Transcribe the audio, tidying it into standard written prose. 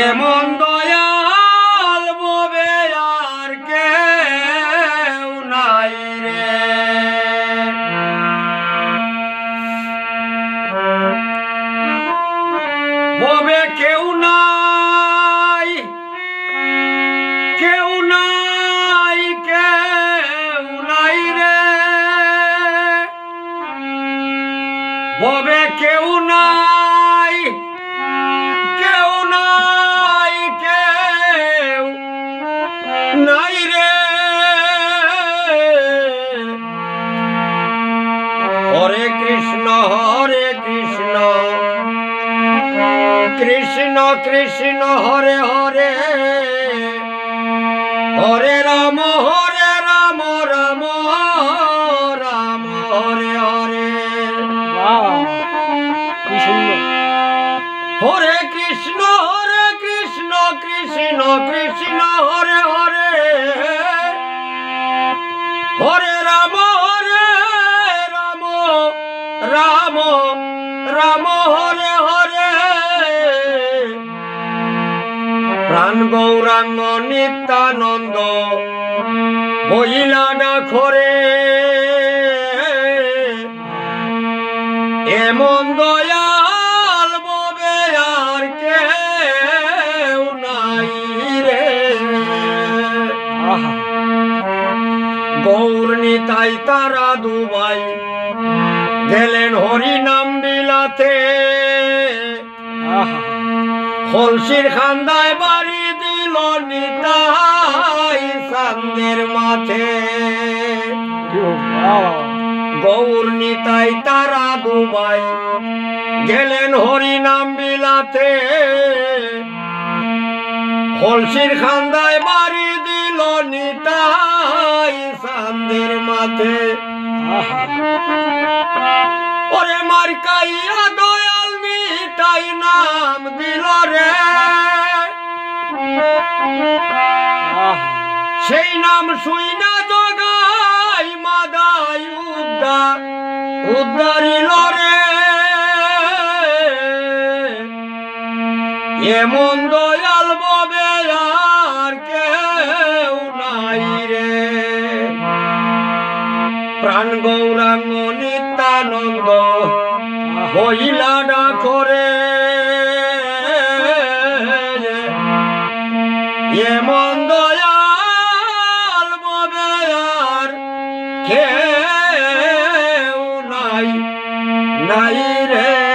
এমন দয়াল ববে আর কেউ নাই রে। ববে কেউ নাই, কেউ নাই, কেউ নাই রে। ববে কেউ নাই, কেউ নাই, কেউ নাই রে। হরে কৃষ্ণ, হরে কৃষ্ণ, কৃষ্ণ কৃষ্ণ হরে হরে, হরে রাম, হরে রাম, রাম রাম হরে হরে। হরে কৃষ্ণ, হরে কৃষ্ণ, কৃষ্ণ কৃষ্ণ হরে হরে, হরে রাম, হরে রাম, রাম রাম হরে হরে। প্রাণ গৌরাঙ্গ নিত্যানন্দ বইলা ডাকরে, এমন দয়াল ববে আর কেউ নাই রে। গৌর নিতাই তারা দুবাই গেলেন হরি নাম বিলাতে, হলসির খান্দায় বাড়ি দিল নিতাই চাঁদের মাথে। গৌর নিতাই তারা দুবাই গেলেন হরি নাম বিলাতে, হলসির খান্দায় বাড়ি দিল নিতাই চাঁদের মাথে। ওরে মার্কাইয়া দয়াল নিতাই নাম দিল রে, সেই নাম শুই না জগাই মাদাই উদ্ধারিল রে। এমন দয়াল ববে আর কেউ নাই রে। প্রাণ গৌরাঙ্গ নিত্যানন্দ বইলা ডাকরে, এমন দয়াল ববে আর কেউ নাই, নাই রে।